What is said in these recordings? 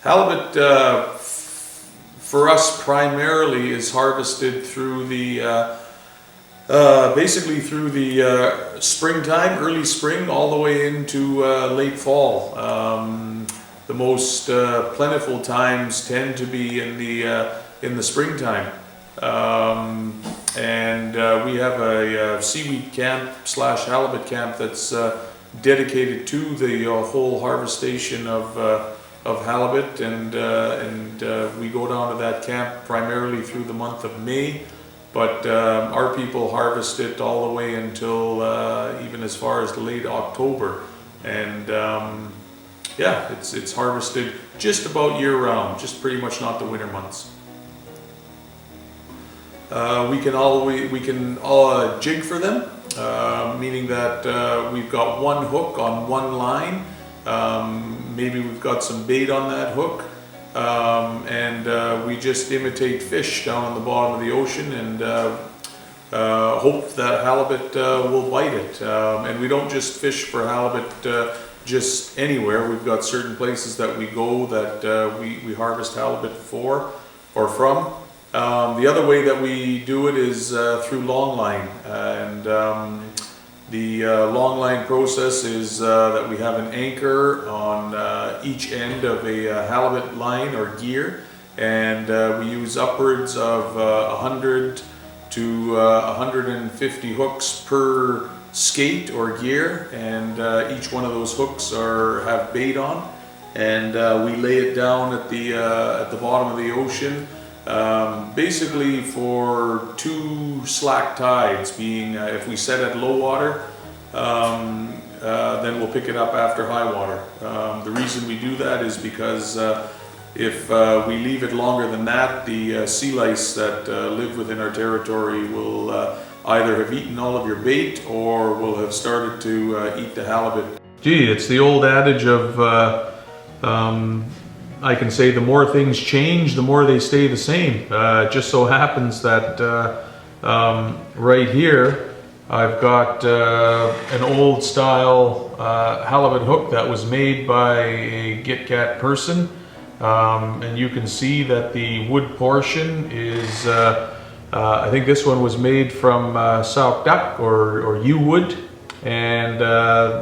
Halibut for us primarily is harvested through the basically through the springtime, early spring, all the way into late fall. The most plentiful times tend to be in the springtime, and we have a seaweed camp / halibut camp that's dedicated to the whole harvestation of halibut, and we go down to that camp primarily through the month of May. But our people harvest it all the way until even as far as late October, and yeah, it's harvested just about year round, just pretty much not the winter months. We can jig for them, meaning that we've got one hook on one line. Maybe we've got some bait on that hook. And we just imitate fish down on the bottom of the ocean and hope that halibut will bite it. And we don't just fish for halibut just anywhere. We've got certain places that we go that we harvest halibut for or from. The other way that we do it is through longline, and the longline process is that we have an anchor on each end of a halibut line or gear, and we use upwards of 100 to 150 hooks per skate or gear, and each one of those hooks have bait on, and we lay it down at the bottom of the ocean, basically for 2 slack tides, being if we set at low water, then we'll pick it up after high water. The reason we do that is because if we leave it longer than that, the sea lice that live within our territory will either have eaten all of your bait or will have started to eat the halibut. Gee, it's the old adage of I can say the more things change, the more they stay the same. It just so happens that right here I've got an old style halibut hook that was made by a Gitcat person, and you can see that the wood portion is I think this one was made from sauk duck or yew wood, and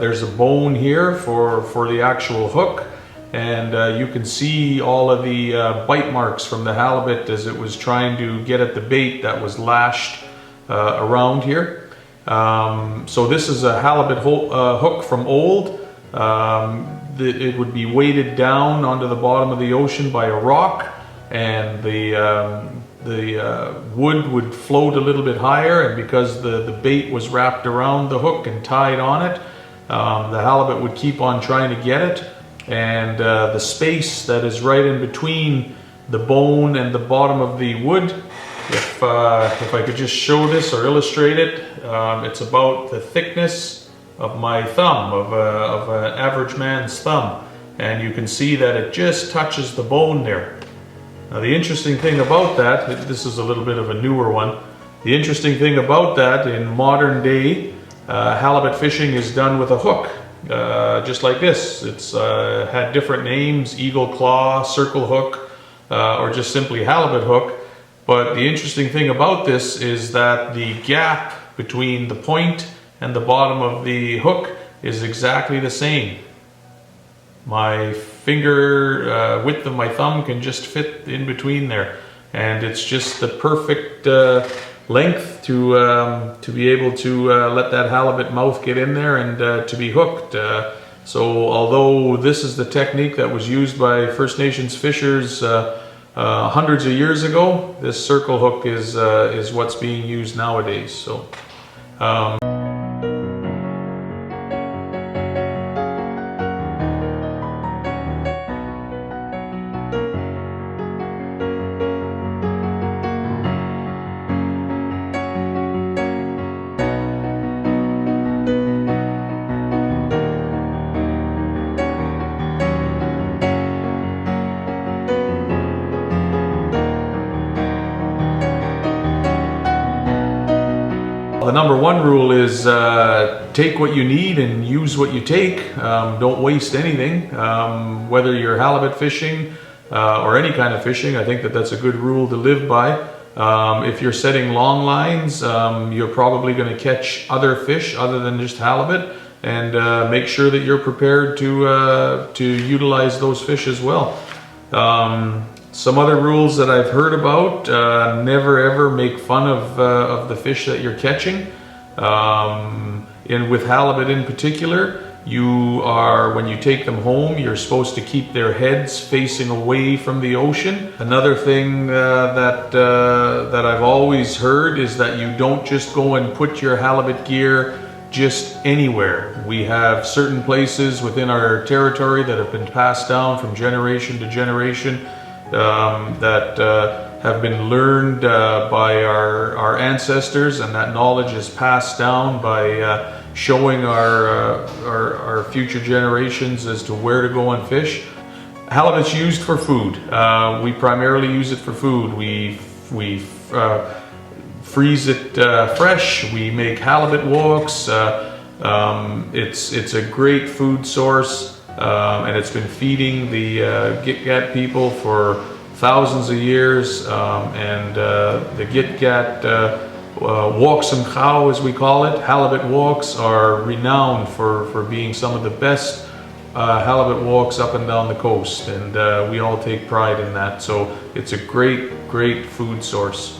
there's a bone here for the actual hook, and you can see all of the bite marks from the halibut as it was trying to get at the bait that was lashed around here. So this is a halibut hook from old. It would be weighted down onto the bottom of the ocean by a rock, and the wood would float a little bit higher, and because the bait was wrapped around the hook and tied on it, the halibut would keep on trying to get it, and the space that is right in between the bone and the bottom of the wood, if I could just show this or illustrate it, it's about the thickness of my thumb, of an average man's thumb, and you can see that it just touches the bone there. Now the interesting thing about that, this is a little bit of a newer one, the interesting thing about that, in modern day halibut fishing is done with a hook, just like this. It's had different names, eagle claw, circle hook, or just simply halibut hook. But the interesting thing about this is that the gap between the point and the bottom of the hook is exactly the same. My finger width of my thumb can just fit in between there, and it's just the perfect length to be able to let that halibut mouth get in there and to be hooked. So although this is the technique that was used by First Nations fishers hundreds of years ago, this circle hook is what's being used nowadays. So. The number one rule is take what you need and use what you take. Don't waste anything. Whether you're halibut fishing, or any kind of fishing. I think that that's a good rule to live by. If you're setting long lines, you're probably going to catch other fish other than just halibut, and make sure that you're prepared to utilize those fish as well. Some other rules that I've heard about: never ever make fun of the fish that you're catching. And with halibut in particular, when you take them home, you're supposed to keep their heads facing away from the ocean. Another thing that I've always heard is that you don't just go and put your halibut gear just anywhere. We have certain places within our territory that have been passed down from generation to generation, that have been learned by our ancestors, and that knowledge is passed down by showing our future generations as to where to go and fish. Halibut's used for food. We primarily use it for food. We freeze it fresh. We make halibut walks. It's a great food source, and it's been feeding the Gitgat people for thousands of years. And the Gitgat Mooksgm'ol, as we call it, halibut walks, are renowned for being some of the best halibut walks up and down the coast, and we all take pride in that. So it's a great food source.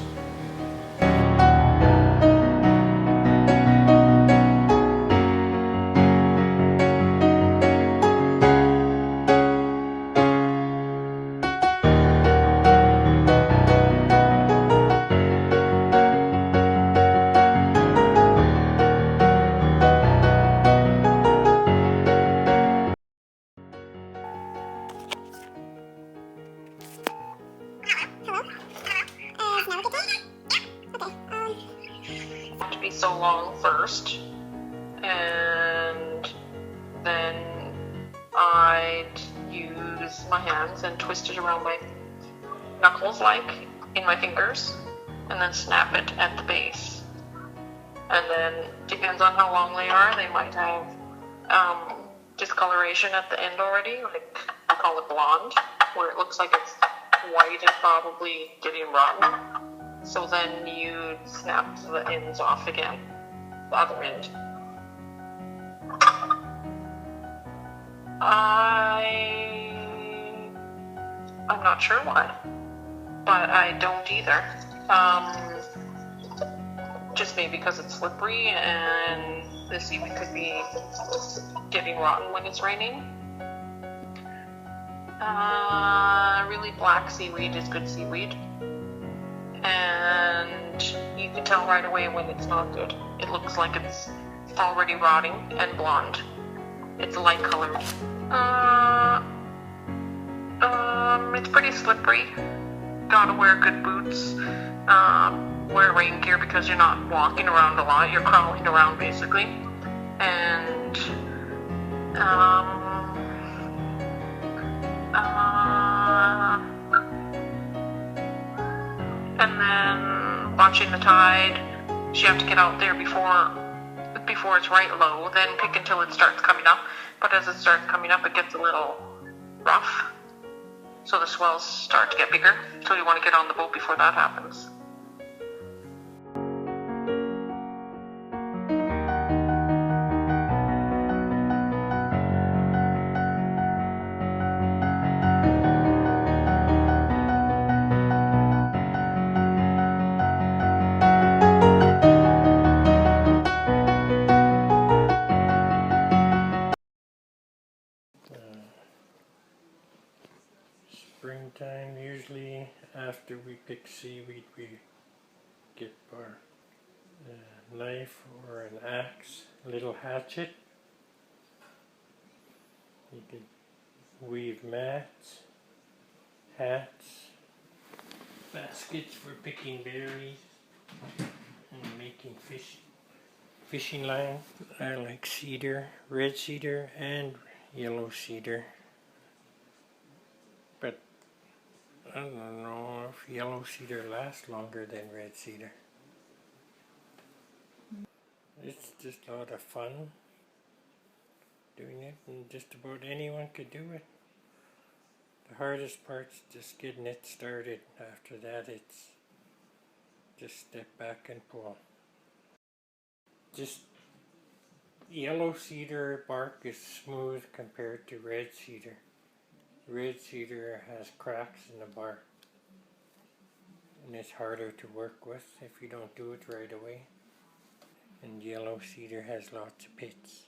To be so long first, and then I'd use my hands and twist it around my knuckles, like in my fingers, and then snap it at the base. And then depends on how long they are, they might have discoloration at the end already, like I call it blonde, where it looks like it's white and probably getting rotten. So then you snap the ends off again, the other end. I'm not sure why, but I don't either. Just maybe because it's slippery and the seaweed could be getting rotten when it's raining. Really black seaweed is good seaweed. And you can tell right away when it's not good. It looks like it's already rotting and blonde. It's a light color. It's pretty slippery. Gotta wear good boots. Wear rain gear because you're not walking around a lot. You're crawling around basically. And and then watching the tide. So you have to get out there before it's right low, then pick until it starts coming up. But as it starts coming up, it gets a little rough. So the swells start to get bigger. So you want to get on the boat before that happens. Springtime, usually after we pick seaweed, we get our knife or an axe, a little hatchet. You can weave mats, hats, baskets for picking berries and making fishing line. I like cedar, red cedar and yellow cedar. But I don't know if yellow cedar lasts longer than red cedar. It's just a lot of fun doing it, and just about anyone could do it. The hardest part's just getting it started. After that, it's just step back and pull. Just yellow cedar bark is smooth compared to red cedar. Red cedar has cracks in the bark, and it's harder to work with if you don't do it right away. And yellow cedar has lots of pits.